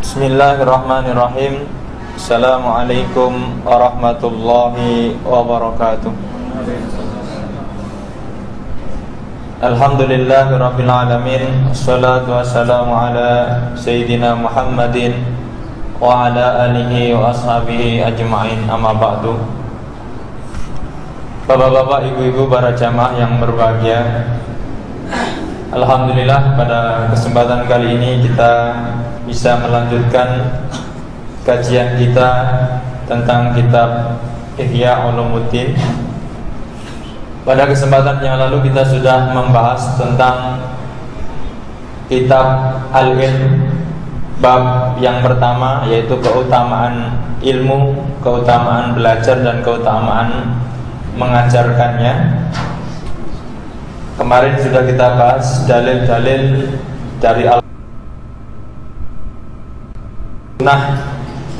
Bismillahirrahmanirrahim. Assalamualaikum warahmatullahi wabarakatuh. Alhamdulillahirabbil alamin. Wassalatu wassalamu ala sayyidina Muhammadin wa ala alihi wa ashabihi ajma'in. Amma ba'du. Bapak-bapak, ibu-ibu, para jamaah yang berbahagia, alhamdulillah pada kesempatan kali ini kita bisa melanjutkan kajian kita tentang kitab Ihya Ulumuddin. Pada kesempatan yang lalu kita sudah membahas tentang kitab Al-Ilm, bab yang pertama, yaitu keutamaan ilmu, keutamaan belajar dan keutamaan mengajarkannya. Kemarin sudah kita bahas dalil-dalil dari Al-Sunnah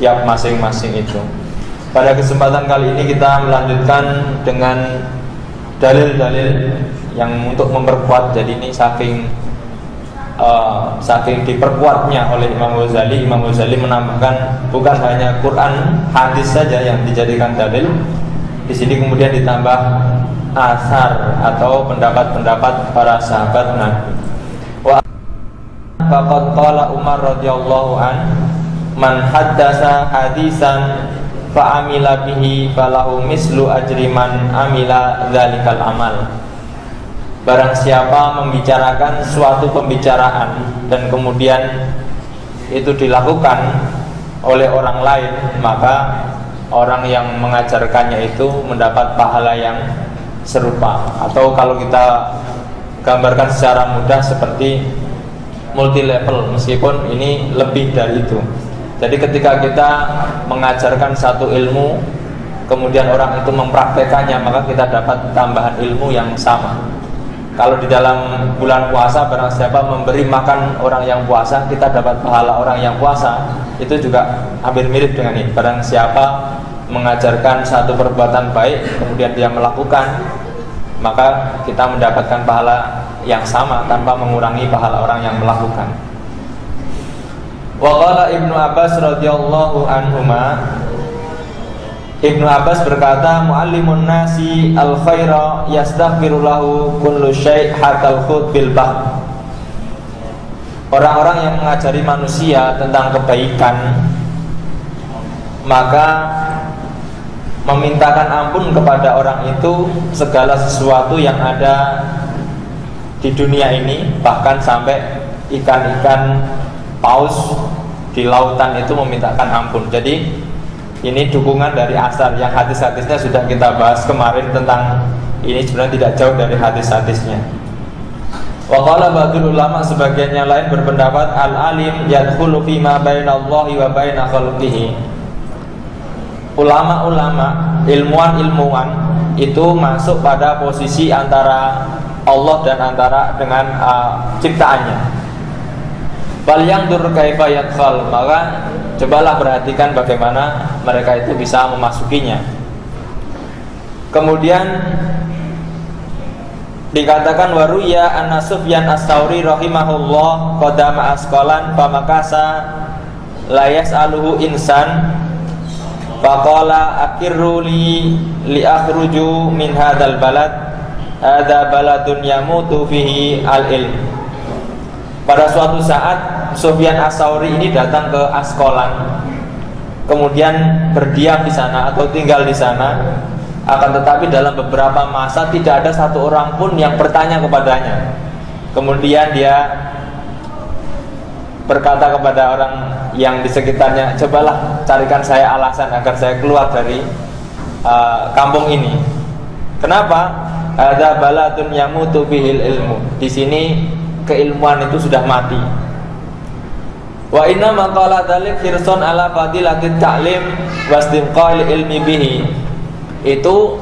tiap masing-masing itu. Pada kesempatan kali ini kita melanjutkan dengan dalil-dalil yang untuk memperkuat. Jadi ini saking diperkuatnya oleh Imam Ghazali. Imam Ghazali menambahkan bukan hanya Quran, hadis saja yang dijadikan dalil. Di sini kemudian ditambah asar atau pendapat-pendapat para sahabat Nabi. Wa faqad qala Umar radhiyallahu an man haddasa hadisan fa amila bihi falahu mislu ajri man amila dzalikal amal. Barang siapa membicarakan suatu pembicaraan dan kemudian itu dilakukan oleh orang lain, maka orang yang mengajarkannya itu mendapat pahala yang serupa. Atau kalau kita gambarkan secara mudah seperti multi level, meskipun ini lebih dari itu. Jadi ketika kita mengajarkan satu ilmu, kemudian orang itu mempraktekannya, maka kita dapat tambahan ilmu yang sama. Kalau di dalam bulan puasa, barang siapa memberi makan orang yang puasa, kita dapat pahala orang yang puasa. Itu juga hampir mirip dengan ini. Barang siapa mengajarkan satu perbuatan baik, kemudian dia melakukan, maka kita mendapatkan pahala yang sama tanpa mengurangi pahala orang yang melakukan. Wa qala Ibnu Abbas radhiyallahu anhuma, Ibnu Abbas berkata, muallimun nasi al khaira yastaghfiru lahu kullu syai' hatal khut bil bahr. Orang-orang yang mengajari manusia tentang kebaikan, maka memintakan ampun kepada orang itu segala sesuatu yang ada di dunia ini, bahkan sampai ikan-ikan paus di lautan itu memintakan ampun. Jadi ini dukungan dari asar yang hadis-hadisnya sudah kita bahas kemarin tentang ini, sebenarnya tidak jauh dari hadis-hadisnya. Wa qala ba'dul ulama, sebagian yang lain berpendapat al-alim yadkhulu fima bainallahi wa baina khalqihi. Ulama-ulama, ilmuwan-ilmuwan itu masuk pada posisi antara Allah dan antara dengan ciptaannya. Bal yangdur kaifa yadkhal, maka cobalah perhatikan bagaimana mereka itu bisa memasukinya. Kemudian dikatakan waruya anna Sufyan as-Tsauri rahimahullah qadama asqalan famakasa la yas'aluhu insan faqala akirru li akhruju min hadzal balad hadza baladun yamutu fihi al-ilm. Pada suatu saat Sufyan as-Tsauri ini datang ke Asqalan, kemudian berdiam di sana atau tinggal di sana. Akan tetapi dalam beberapa masa tidak ada satu orang pun yang bertanya kepadanya. Kemudian dia berkata kepada orang yang di sekitarnya, cobalah carikan saya alasan agar saya keluar dari kampung ini. Kenapa? Ada baladun yamutu bihil ilmu. Di sini keilmuan itu sudah mati. Wa inna maqala dzalik hirson ala fadilatit ta'lim wastimqal ilmi bihi. Itu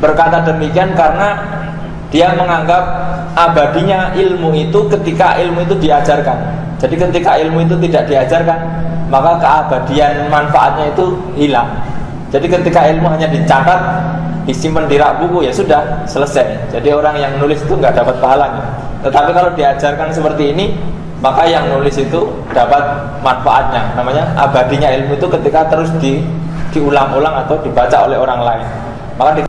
berkata demikian karena dia menganggap abadinya ilmu itu ketika ilmu itu diajarkan. Jadi ketika ilmu itu tidak diajarkan, maka keabadian manfaatnya itu hilang. Jadi ketika ilmu hanya dicatat, disimpan di rak buku, ya sudah selesai. Jadi orang yang nulis itu nggak dapat pahalanya. Tetapi kalau diajarkan seperti ini, maka yang nulis itu dapat manfaatnya. Namanya abadinya ilmu itu ketika terus diulang-ulang atau dibaca oleh orang lain. Maka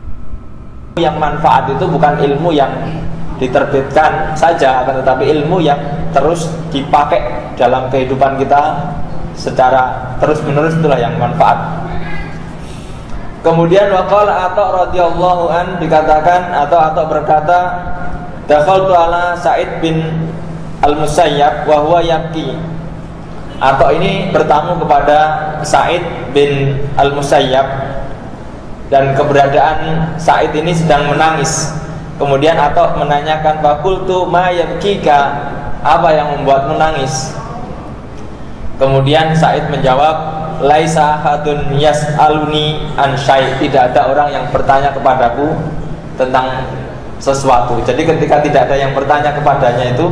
yang manfaat itu bukan ilmu yang diterbitkan saja, akan tetapi ilmu yang terus dipakai dalam kehidupan kita secara terus-menerus, itulah yang manfaat. Kemudian waqala Atha radhiyallahu an, dikatakan atau berkata, dakhaltu ala Sa'id bin Al-Musayyab wa huwa yabki. Atau ini bertamu kepada Sa'id bin Al-Musayyab, dan keberadaan Sa'id ini sedang menangis. Kemudian Atha menanyakan, faqultu ma yabkika, apa yang membuat menangis? Kemudian Sa'id menjawab, laisa ahadun yas'aluni an syai', tidak ada orang yang bertanya kepadaku tentang sesuatu. Jadi ketika tidak ada yang bertanya kepadanya itu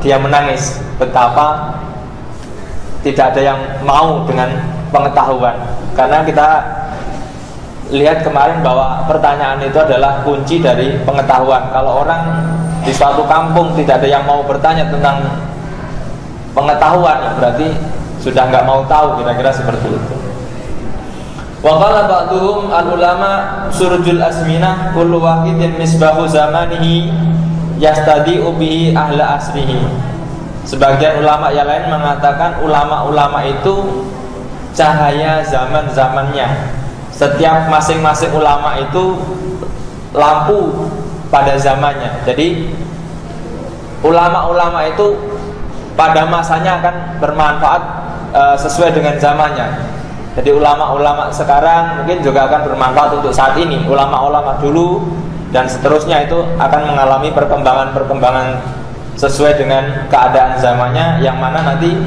dia menangis. Betapa tidak ada yang mau dengan pengetahuan. Karena kita lihat kemarin bahwa pertanyaan itu adalah kunci dari pengetahuan. Kalau orang di suatu kampung tidak ada yang mau bertanya tentang pengetahuan, ya berarti sudah nggak mau tahu, kira-kira seperti itu. Wa qala ba'duhum al-ulama surjul asminah kullu wahidin misbahu zamanihi yastadi'u bihi ahla asrihi. Sebagian ulama yang lain mengatakan ulama-ulama itu cahaya zaman-zamannya. Setiap masing-masing ulama itu lampu pada zamannya. Jadi ulama-ulama itu pada masanya akan bermanfaat sesuai dengan zamannya. Jadi ulama-ulama sekarang mungkin juga akan bermanfaat untuk saat ini. Ulama-ulama dulu dan seterusnya itu akan mengalami perkembangan-perkembangan sesuai dengan keadaan zamannya, yang mana nanti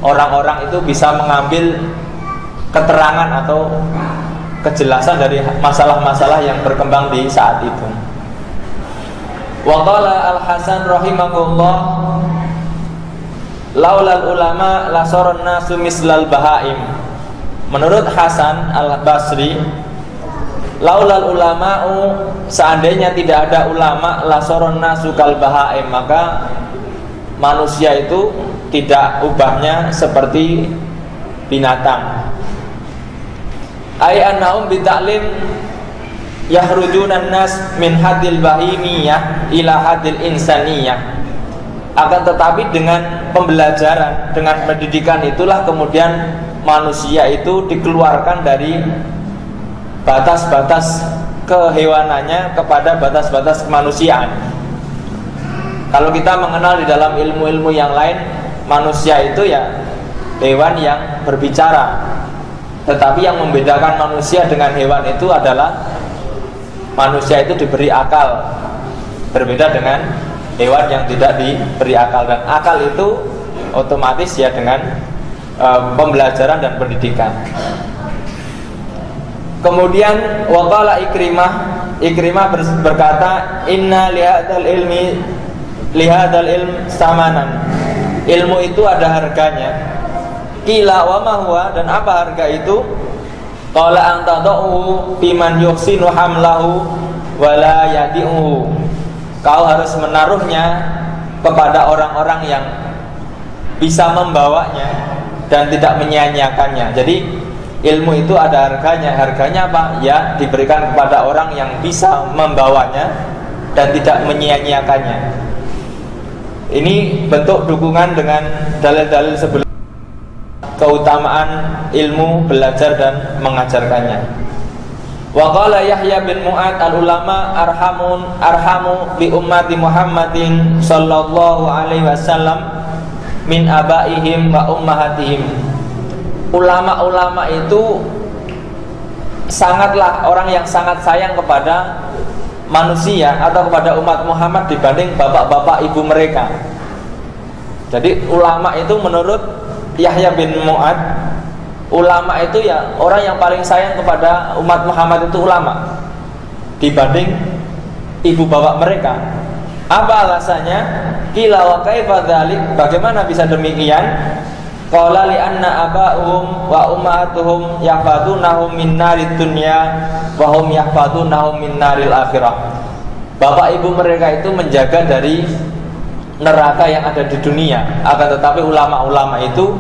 orang-orang itu bisa mengambil keterangan atau kejelasan dari masalah-masalah yang berkembang di saat itu. Wa qala Al-Hasan rahimahullah, laulal ulama lasaron nasu mislal bahaim. Menurut Hasan Al-Basri, laulal ulama'u, seandainya tidak ada ulama, lasaron nasu kal bahaim, maka manusia itu tidak ubahnya seperti binatang. Ai annahum bitaklim yahrujunan nas min hadil bahimiyah ila hadil insaniyah. Akan tetapi dengan pembelajaran, dengan pendidikan itulah kemudian manusia itu dikeluarkan dari batas-batas kehewanannya kepada batas-batas kemanusiaan. Kalau kita mengenal di dalam ilmu-ilmu yang lain, manusia itu ya hewan yang berbicara. Tetapi yang membedakan manusia dengan hewan itu adalah manusia itu diberi akal, berbeda dengan hewan yang tidak diberi akal. Dan akal itu otomatis ya dengan pembelajaran dan pendidikan. Kemudian waqala Ikrimah berkata, inna lihadal ilm samanan, ilmu itu ada harganya. Qila wa ma huwa, dan apa harga itu? Qala antadhu biman yuhsinu hamlahu wala yadi'uhu, kau harus menaruhnya kepada orang-orang yang bisa membawanya dan tidak menyia-nyiakannya. Jadi ilmu itu ada harganya. Harganya apa? Ya diberikan kepada orang yang bisa membawanya dan tidak menyia-nyiakannya. Ini bentuk dukungan dengan dalil-dalil sebelum keutamaan ilmu, belajar dan mengajarkannya. Wa qala Yahya bin Mu'ad, al-ulama arhamu bi ummati Muhammadin sallallahu alaihi wasallam min abaihim wa ummahatihim. Ulama-ulama itu sangatlah orang yang sangat sayang kepada manusia atau kepada umat Muhammad dibanding bapak-bapak ibu mereka. Jadi ulama itu menurut Yahya bin Mu'ad, ulama itu ya orang yang paling sayang kepada umat Muhammad itu ulama dibanding ibu bapak mereka. Apa alasannya? Qila wa kaifa dzalik, bagaimana bisa demikian? Qala li anna aba'uhum wa ummahatuhum yahfadunahum min narid dunya wa hum yahfadunahum min naril akhirah. Bapak ibu mereka itu menjaga dari neraka yang ada di dunia, akan tetapi ulama-ulama itu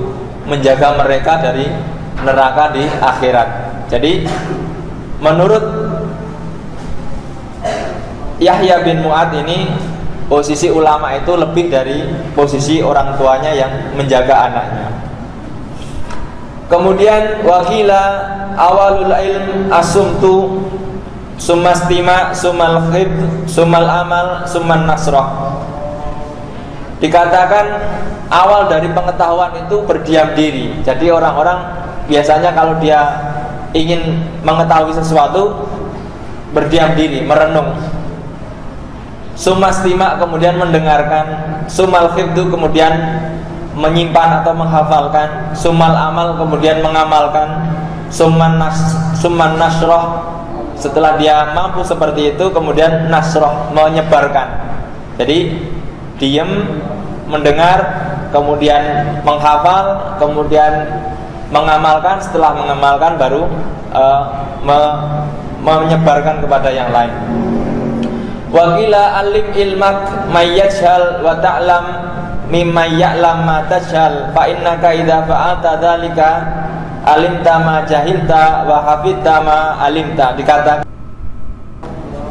menjaga mereka dari neraka di akhirat. Jadi menurut Yahya bin Mu'ad ini, posisi ulama itu lebih dari posisi orang tuanya yang menjaga anaknya. Kemudian wakila awalul ilm asumtu sumastima sumal khib sumal amal suman nasrah. Dikatakan awal dari pengetahuan itu berdiam diri. Jadi orang-orang biasanya kalau dia ingin mengetahui sesuatu berdiam diri, merenung. Sumastima kemudian mendengarkan, sumal khibdu kemudian menyimpan atau menghafalkan, sumal amal kemudian mengamalkan, suman nasroh setelah dia mampu seperti itu kemudian nasroh menyebarkan. Jadi diam, mendengar, kemudian menghafal, kemudian mengamalkan, setelah mengamalkan baru menyebarkan kepada yang lain. Wakila alim ilmak mayyajhal wa ta'lam mimma ya'lam ma tashhal fa innaka idza fa'alta dzalika alimta ma jahilta wa hafidta ma alimta. Dikatakan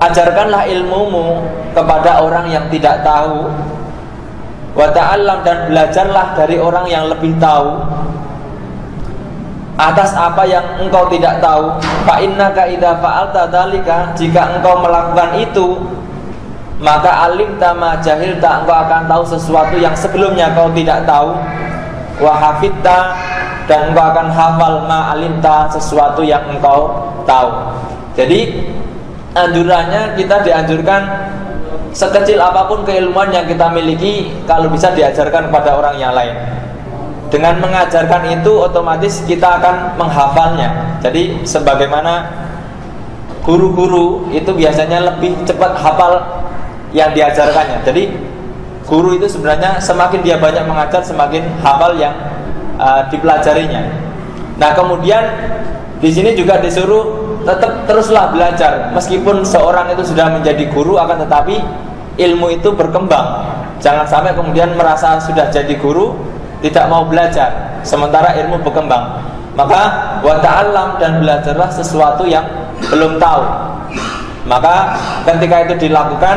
ajarkanlah ilmumu kepada orang yang tidak tahu, wa ta'allam dan belajarlah dari orang yang lebih tahu atas apa yang engkau tidak tahu. Fa innaka idza fa'alta dzalika, jika engkau melakukan itu maka alimta ma jahilta, engkau akan tahu sesuatu yang sebelumnya kau tidak tahu. Wa hafidta, dan engkau akan hafal ma alimta, sesuatu yang engkau tahu. Jadi anjurannya kita dianjurkan sekecil apapun keilmuan yang kita miliki, kalau bisa diajarkan kepada orang yang lain. Dengan mengajarkan itu otomatis kita akan menghafalnya. Jadi sebagaimana guru-guru itu biasanya lebih cepat hafal yang diajarkannya. Jadi guru itu sebenarnya semakin dia banyak mengajar, semakin hafal yang dipelajarinya. Nah kemudian di sini juga disuruh tetap teruslah belajar, meskipun seorang itu sudah menjadi guru, akan tetapi ilmu itu berkembang. Jangan sampai kemudian merasa sudah jadi guru tidak mau belajar sementara ilmu berkembang. Maka wa ta'allam, dan belajarlah sesuatu yang belum tahu. Maka ketika itu dilakukan,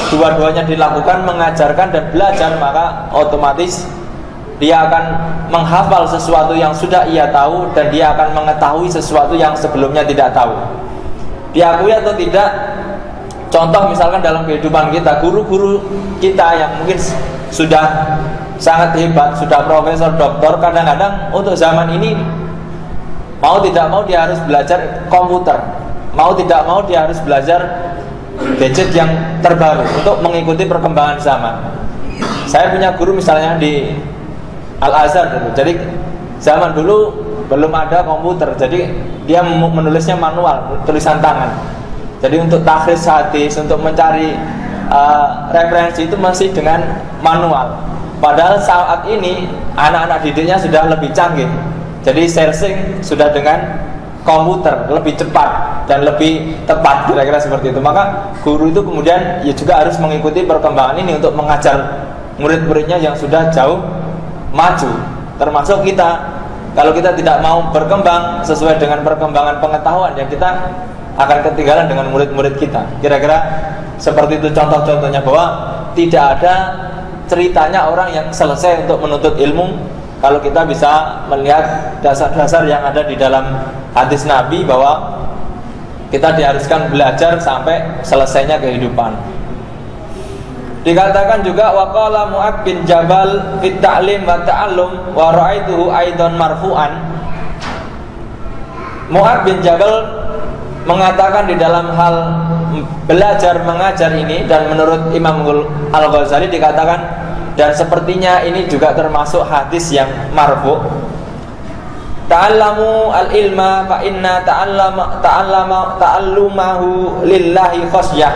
dua-duanya dilakukan, mengajarkan dan belajar, maka otomatis dia akan menghafal sesuatu yang sudah ia tahu, dan dia akan mengetahui sesuatu yang sebelumnya tidak tahu. Diakui atau tidak, contoh misalkan dalam kehidupan kita, guru-guru kita yang mungkin sudah sangat hebat, sudah profesor, doktor, kadang-kadang untuk zaman ini mau tidak mau dia harus belajar komputer, mau tidak mau dia harus belajar gadget yang terbaru untuk mengikuti perkembangan zaman. Saya punya guru misalnya di Al-Azhar dulu. Jadi zaman dulu belum ada komputer, jadi dia menulisnya manual, tulisan tangan. Jadi untuk takhris hadis, untuk mencari referensi itu masih dengan manual. Padahal saat ini anak-anak didiknya sudah lebih canggih. Jadi searching sudah dengan komputer, lebih cepat dan lebih tepat, kira-kira seperti itu. Maka guru itu kemudian ya juga harus mengikuti perkembangan ini untuk mengajar murid-muridnya yang sudah jauh maju. Termasuk kita, kalau kita tidak mau berkembang sesuai dengan perkembangan pengetahuan, ya kita akan ketinggalan dengan murid-murid kita. Kira-kira seperti itu contoh-contohnya, bahwa tidak ada ceritanya orang yang selesai untuk menuntut ilmu. Kalau kita bisa melihat dasar-dasar yang ada di dalam hadis Nabi, bahwa kita diharuskan belajar sampai selesainya kehidupan. Dikatakan juga waqala Mu'ad bin Jabal fit ta'lim wa ta'allum wa ra'aituhu aidan marfu'an. Mu'ad bin Jabal mengatakan di dalam hal belajar mengajar ini, dan menurut Imam Al-Ghazali dikatakan, dan sepertinya ini juga termasuk hadis yang marfu', ta'allamu al-ilma fa inna ta'allumahu lillahi khasyah.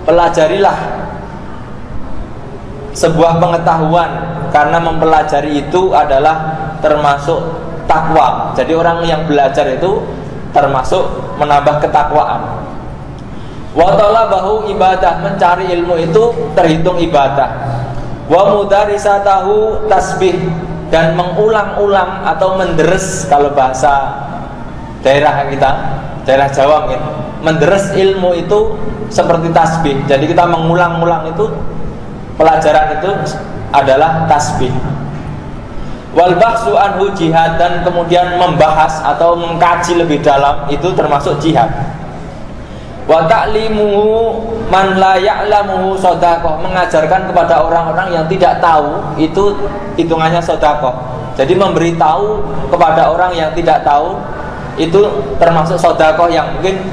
Pelajarilah sebuah pengetahuan, karena mempelajari itu adalah termasuk takwa. Jadi orang yang belajar itu termasuk menambah ketakwaan. Wa talabahu ibadah, mencari ilmu itu terhitung ibadah. Wa mudarisatahu tasbih, dan mengulang-ulang atau menderes, kalau bahasa daerah kita, daerah Jawa mungkin, menderes ilmu itu seperti tasbih. Jadi kita mengulang-ulang itu, pelajaran itu adalah tasbih. Wal bahsu anhu jihad, dan kemudian membahas atau mengkaji lebih dalam itu termasuk jihad. Wa ta'limuhu man la ya'lamuhu shadaqah, mengajarkan kepada orang-orang yang tidak tahu itu hitungannya sedekah. Jadi memberitahu kepada orang yang tidak tahu itu termasuk sedekah yang mungkin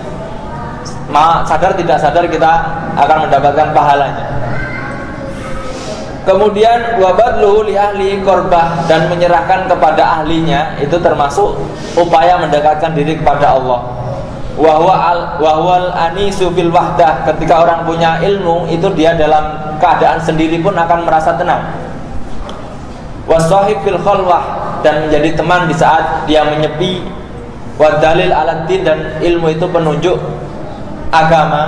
sadar tidak sadar kita akan mendapatkan pahalanya. Kemudian wabadluhu li ahli korbah, dan menyerahkan kepada ahlinya itu termasuk upaya mendekatkan diri kepada Allah. Wahwal anisu fil wahdah, ketika orang punya ilmu itu dia dalam keadaan sendiri pun akan merasa tenang. Wasahib fil khalwah, dan menjadi teman di saat dia menyepi. Wadalil aladdin, dan ilmu itu penunjuk agama.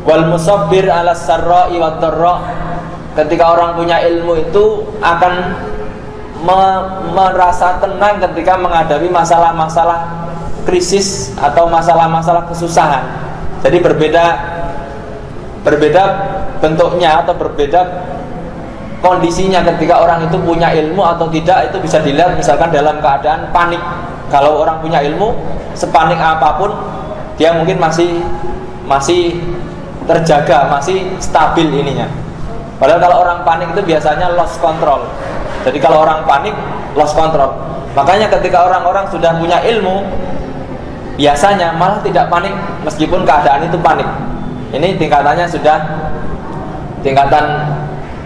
Wal musabbir ala sarra'i wad dharra, ketika orang punya ilmu itu akan merasa tenang ketika menghadapi masalah-masalah krisis atau masalah-masalah kesusahan. Jadi berbeda bentuknya atau berbeda kondisinya ketika orang itu punya ilmu atau tidak. Itu bisa dilihat misalkan dalam keadaan panik. Kalau orang punya ilmu, sepanik apapun dia mungkin masih terjaga, masih stabil ininya. Padahal kalau orang panik itu biasanya lost control. Jadi kalau orang panik lost control. Makanya ketika orang-orang sudah punya ilmu, biasanya malah tidak panik meskipun keadaan itu panik. Ini tingkatannya sudah tingkatan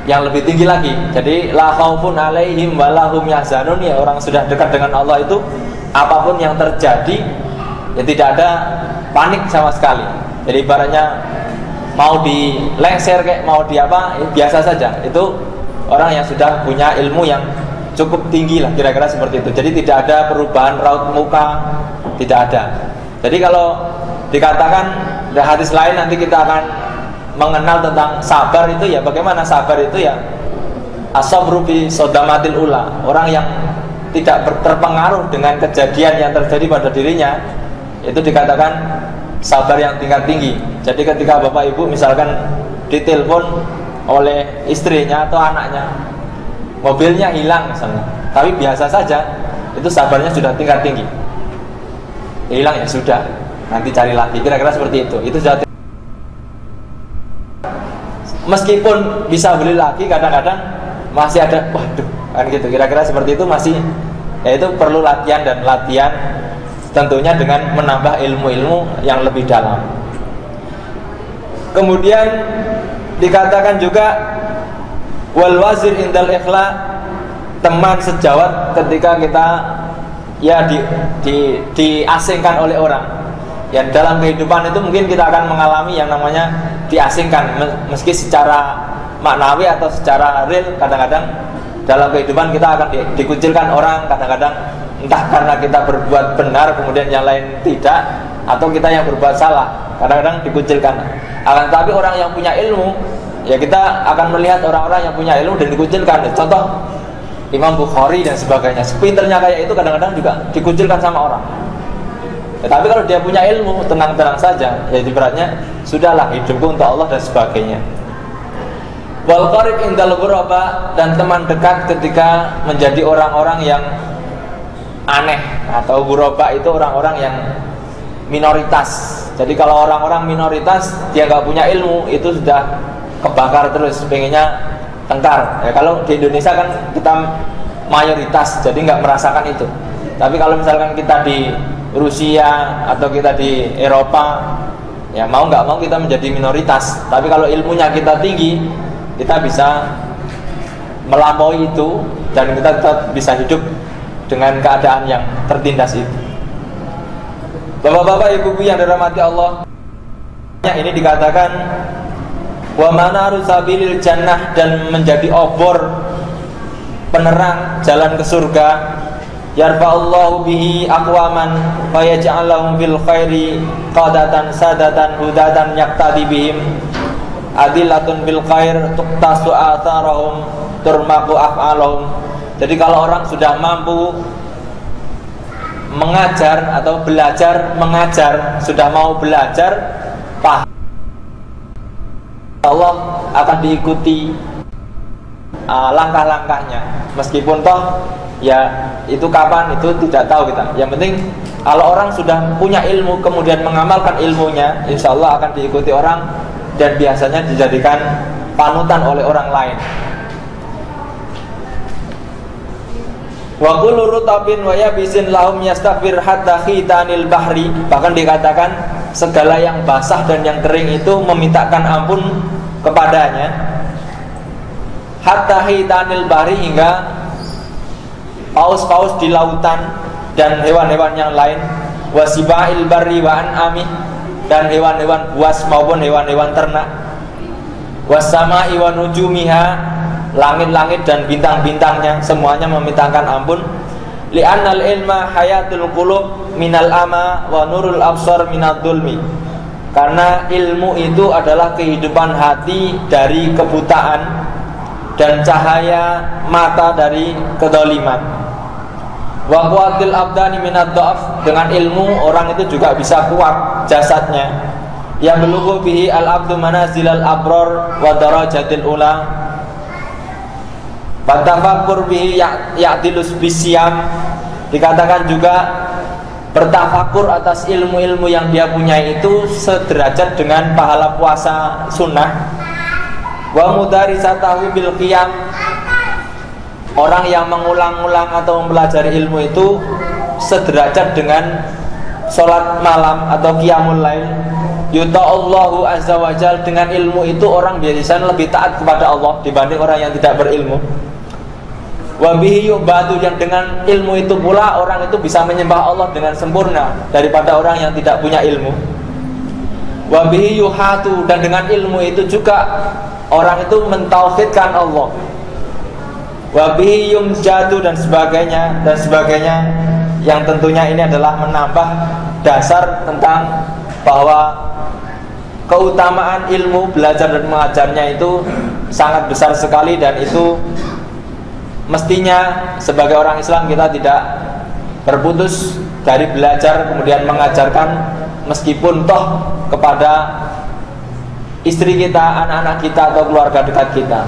yang lebih tinggi lagi. Jadi la khaufun alaihim wa lahum yahzanun, ya orang sudah dekat dengan Allah itu apapun yang terjadi ya tidak ada panik sama sekali. Jadi ibaratnya mau dilengser kayak mau di apa, biasa saja. Itu orang yang sudah punya ilmu yang cukup tinggi lah, kira-kira seperti itu. Jadi tidak ada perubahan raut muka, tidak ada. Jadi kalau dikatakan di hadis lain nanti kita akan mengenal tentang sabar itu, ya bagaimana sabar itu ya as-sabru bi sodamatil ula, orang yang tidak terpengaruh dengan kejadian yang terjadi pada dirinya, itu dikatakan sabar yang tingkat tinggi. Jadi ketika bapak ibu misalkan ditelepon oleh istrinya atau anaknya, mobilnya hilang misalnya, tapi biasa saja, itu sabarnya sudah tingkat tinggi. Hilang ya sudah, nanti cari lagi, kira-kira seperti itu. Itu sudah. Meskipun bisa beli lagi, kadang-kadang masih ada, waduh, kan gitu. Kira-kira seperti itu masih, ya itu perlu latihan, dan latihan tentunya dengan menambah ilmu-ilmu yang lebih dalam. Kemudian dikatakan juga wal wazir indal ikhla, teman sejawat ketika kita ya diasingkan oleh orang. Ya dalam kehidupan itu mungkin kita akan mengalami yang namanya diasingkan, meski secara maknawi atau secara real. Kadang-kadang dalam kehidupan kita akan dikucilkan orang, kadang-kadang entah karena kita berbuat benar kemudian yang lain tidak, atau kita yang berbuat salah, kadang-kadang dikucilkan. Akan tetapi orang yang punya ilmu, ya kita akan melihat orang-orang yang punya ilmu dan dikucilkan. Contoh Imam Bukhari dan sebagainya, sepinternya kayak itu kadang-kadang juga dikucilkan sama orang. Tetapi kalau dia punya ilmu, tenang-tenang saja, ya ibaratnya sudahlah hidupku untuk Allah dan sebagainya. Wal qarib indal ghuraba, dan teman dekat ketika menjadi orang-orang yang aneh, atau ghuraba itu orang-orang yang minoritas. Jadi kalau orang-orang minoritas dia nggak punya ilmu, itu sudah kebakar terus, pengennya tengkar. Ya, kalau di Indonesia kan kita mayoritas, jadi nggak merasakan itu. Tapi kalau misalkan kita di Rusia atau kita di Eropa, ya mau nggak mau kita menjadi minoritas. Tapi kalau ilmunya kita tinggi, kita bisa melampaui itu, dan kita tetap bisa hidup dengan keadaan yang tertindas itu. Bapak-bapak, ibu-ibu yang dirahmati Allah, ini dikatakan wa manaru sabilil jannah, dan menjadi obor penerang jalan ke surga. Yarfa'allahu bihi aqwaman fayaj'alahum fil khairi qadatan sadatan hudatan yaqtadi bihim. adilatun bil khair tuqtasu atharahum turmaqu af'alahum. Jadi kalau orang sudah mampu mengajar atau belajar mengajar, sudah mau belajar, paham, Allah akan diikuti langkah-langkahnya. Meskipun toh ya itu kapan itu tidak tahu kita. Yang penting kalau orang sudah punya ilmu kemudian mengamalkan ilmunya, insya Allah akan diikuti orang dan biasanya dijadikan panutan oleh orang lain. Wa kullu rutabin wa yabisin lahum yastafir hatta khitanil bahri. Bahkan dikatakan segala yang basah dan yang kering itu memintakan ampun kepadanya. Hatta khitanil bahri, hingga paus-paus di lautan dan hewan-hewan yang lain. Wasibail barri wa an'ami, dan hewan-hewan buas maupun hewan-hewan ternak. Wasama'i wa nujumiha, langit-langit dan bintang-bintangnya semuanya memintakan ampun. Li'annal ilma hayatul qulub minal ama wa nurul absar minad dulmi. Karena ilmu itu adalah kehidupan hati dari kebutaan dan cahaya mata dari kedoliman. Wa quwatil abdani minad dha'af, dengan ilmu orang itu juga bisa kuat jasadnya. Ya belughu bihi al-abdu manazilal abror wa darajatil ula. Bertafakkur bihi ya'tilus bisyam. Dikatakan juga bertafakur atas ilmu-ilmu yang dia punya itu sederajat dengan pahala puasa sunnah. Wa mudarisatahu bil qiyam, orang yang mengulang-ulang atau mempelajari ilmu itu sederajat dengan sholat malam atau qiyamul lail. Yuta'allahu azza wa jal, dengan ilmu itu orang biasanya lebih taat kepada Allah dibanding orang yang tidak berilmu. Wa bihi yu'badu, yang dengan ilmu itu pula orang itu bisa menyembah Allah dengan sempurna daripada orang yang tidak punya ilmu. Wa bihi yuhatu, dan dengan ilmu itu juga orang itu mentauhidkan Allah. Wa bihi yumjadu, dan sebagainya yang tentunya ini adalah menambah dasar tentang bahwa keutamaan ilmu belajar dan mengajarnya itu sangat besar sekali, dan itu mestinya sebagai orang Islam kita tidak berputus dari belajar kemudian mengajarkan, meskipun toh kepada istri kita, anak-anak kita atau keluarga dekat kita.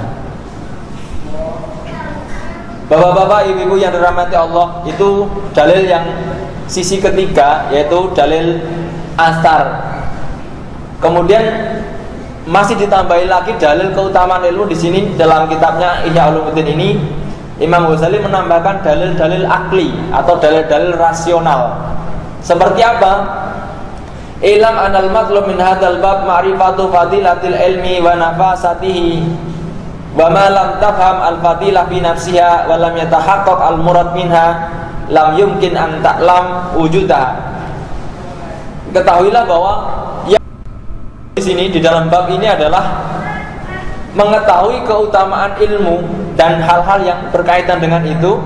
Bapak-bapak, ibu-ibu yang dirahmati Allah, itu dalil yang sisi ketiga, yaitu dalil asar. Kemudian masih ditambahi lagi dalil keutamaan ilmu di sini dalam kitabnya Ihya Ulumuddin ini. Imam Ghazali menambahkan dalil-dalil akli atau dalil-dalil rasional. Seperti apa? Ilam anal matlub min hadzal bab ma'rifatu fadilatil ilmi wa nafasatihi wa ma lam tafham al-fadilah fi nafsiha wa lam yatahaqqaq al-murad minha lam yumkin an ta'lam wujudaha. Ketahuilah bahwa yang di sini di dalam bab ini adalah mengetahui keutamaan ilmu dan hal-hal yang berkaitan dengan itu.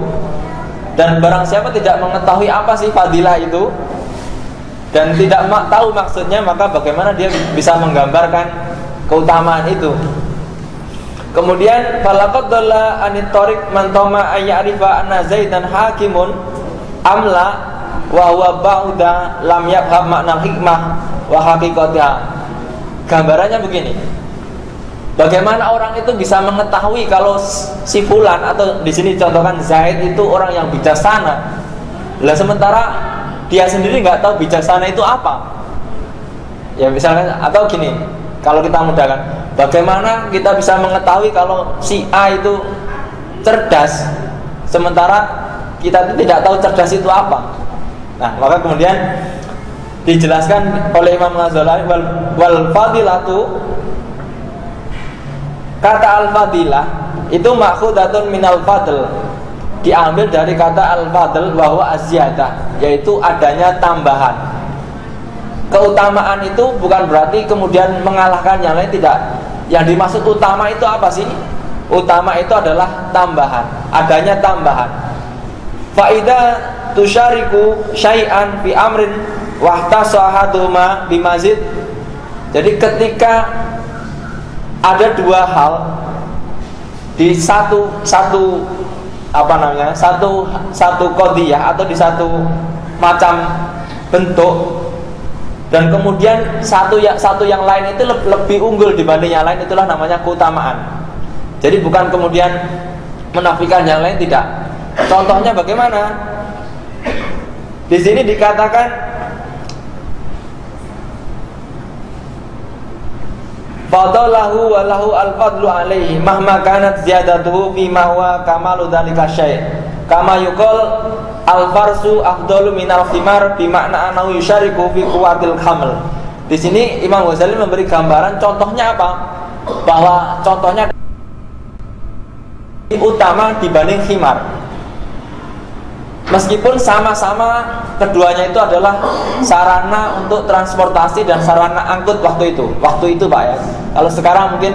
Dan barang siapa tidak mengetahui apa sih fadilah itu dan tidak tahu maksudnya, maka bagaimana dia bisa menggambarkan keutamaan itu. Kemudian falaqad dalla anit tariq man tama ayyarifa anna zaidan hakimun amla wa huwa ba'da lam yafham makna hikmah wa haqiqatiha. Gambarannya begini. Bagaimana orang itu bisa mengetahui kalau si fulan, atau di sini contohkan Zaid itu orang yang bijaksana. Lah sementara dia sendiri nggak tahu bijaksana itu apa. Ya misalkan, atau gini, kalau kita mudahkan, bagaimana kita bisa mengetahui kalau si A itu cerdas, sementara kita itu tidak tahu cerdas itu apa. Nah, maka kemudian dijelaskan oleh Imam Ghazali wal fadilatu, kata al-fadilah itu ma'khudatun minal fadl, diambil dari kata al-fadl bahwa az-ziyadah, yaitu adanya tambahan. Keutamaan itu bukan berarti kemudian mengalahkan yang lain, tidak. Yang dimaksud utama itu apa sih? Utama itu adalah tambahan, adanya tambahan. Faida tusyariku syai'an fi amrin wahtasahaduma bimazid. Jadi ketika ada dua hal di satu qadhiyah atau di satu macam bentuk, dan kemudian satu yang lain itu lebih unggul dibanding yang lain, itulah namanya keutamaan. Jadi bukan kemudian menafikan yang lain, tidak. Contohnya bagaimana? Di sini dikatakan fadalahu wa lahu al-fadlu alaihi mahma kanat ziyadatuhu fi ma huwa kamalu dzalika syai'. Kama yuqal al-farsu afdalu minal khimar bi makna annahu yusyariku fi quwwatil haml. Di sini Imam Ghazali memberi gambaran contohnya apa? Bahwa contohnya utama dibanding khimar. Meskipun sama-sama keduanya itu adalah sarana untuk transportasi dan sarana angkut waktu itu Pak ya. Kalau sekarang mungkin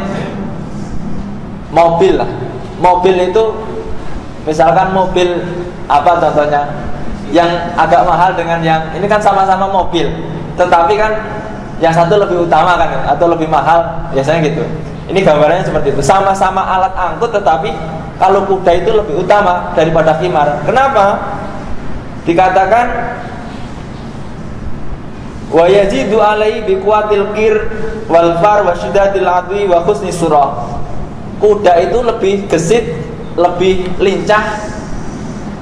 mobil lah. Mobil itu misalkan mobil apa contohnya yang agak mahal dengan yang ini kan sama-sama mobil, tetapi kan yang satu lebih utama kan atau lebih mahal, biasanya gitu. Ini gambarannya seperti itu. Sama-sama alat angkut, tetapi kalau kuda itu lebih utama daripada khimar. Kenapa? Dikatakan wa yazidu alaihi bi quwwatil qir wal far wa syiddatil adwi wa husni surah. Kuda itu lebih gesit, lebih lincah,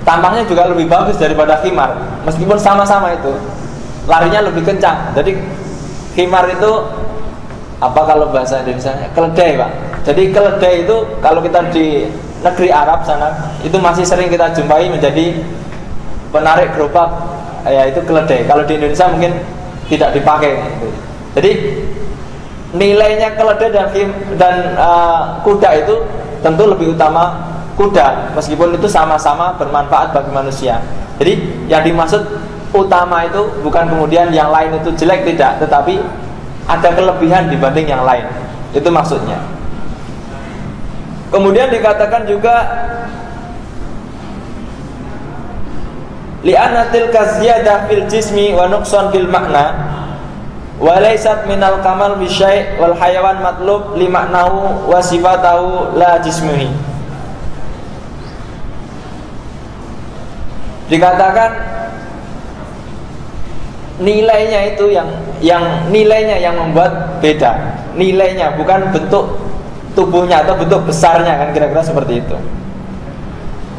tampangnya juga lebih bagus daripada khimar. Meskipun sama-sama itu larinya lebih kencang. Jadi khimar itu apa kalau bahasa Indonesia? Keledai, Pak. Jadi keledai itu kalau kita di negeri Arab sana itu masih sering kita jumpai menjadi penarik gerobak, ya itu keledai. Kalau di Indonesia mungkin tidak dipakai. Jadi nilainya keledai dan kuda itu tentu lebih utama kuda, meskipun itu sama-sama bermanfaat bagi manusia. Jadi yang dimaksud utama itu bukan kemudian yang lain itu jelek, tidak, tetapi ada kelebihan dibanding yang lain. Itu maksudnya. Kemudian dikatakan juga li'anna tilka ziyadah fil jismi wa nuqsan fil makna wa laysat minal kamal bi syai' wal hayawan matlub li maknahu wa sifatahu la jismihi. Dikatakan nilainya itu yang nilainya yang membuat beda. Nilainya bukan bentuk tubuhnya atau bentuk besarnya, kan kira-kira seperti itu.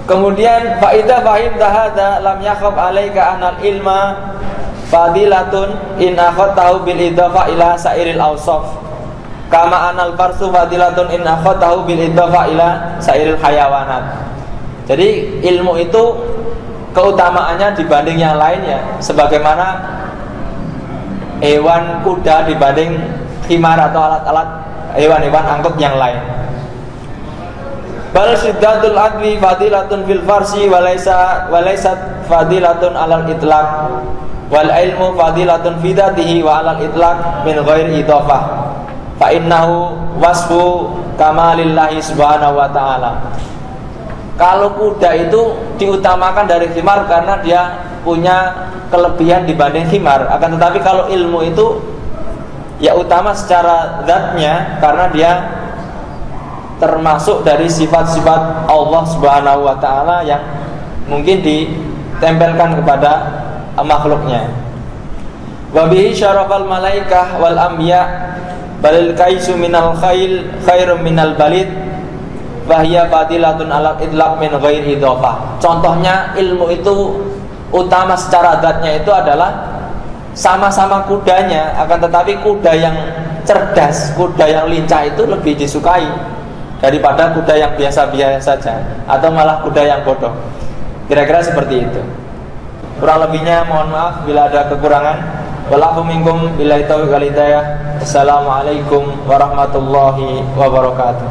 Kemudian faida fahim tahada lam yakhab alaika anal ilma fadilatun in akhadtahu bil idafa ila sairil awsaf kama anal farsu fadilatun in akhadtahu bil idafa ila sairil hayawanat. Jadi ilmu itu keutamaannya dibanding yang lainnya, sebagaimana hewan kuda dibanding khimar atau alat-alat hewan-hewan angkut yang lain. Bal syiddatul adwi fadilatun fil farsi walaysat fadilatun alal itlaq wal ilmu fadilatun fi dzatihi wa alal itlaq min ghairi idhafah fa innahu wasfu kamalillahi subhanahu wa ta'ala. Kalau kuda itu diutamakan dari khimar karena dia punya kelebihan dibanding khimar, akan tetapi kalau ilmu itu ya utama secara zatnya karena dia termasuk dari sifat-sifat Allah Subhanahu wa ta'ala yang mungkin ditempelkan kepada makhluknya. Wa bihi syarafal malaikah wal anbiya balil kaisu minal khail khairum minal balid wa hiya fadilatun alal idlaq min ghairi idhafah. Contohnya ilmu itu utama secara zatnya itu adalah sama-sama kudanya, akan tetapi kuda yang cerdas, kuda yang lincah itu lebih disukai daripada kuda yang biasa-biasa saja atau malah kuda yang bodoh. Kira-kira seperti itu. Kurang lebihnya mohon maaf bila ada kekurangan. Wallahu minkum billahi taufiq wal hidayah. Assalamualaikum warahmatullahi wabarakatuh.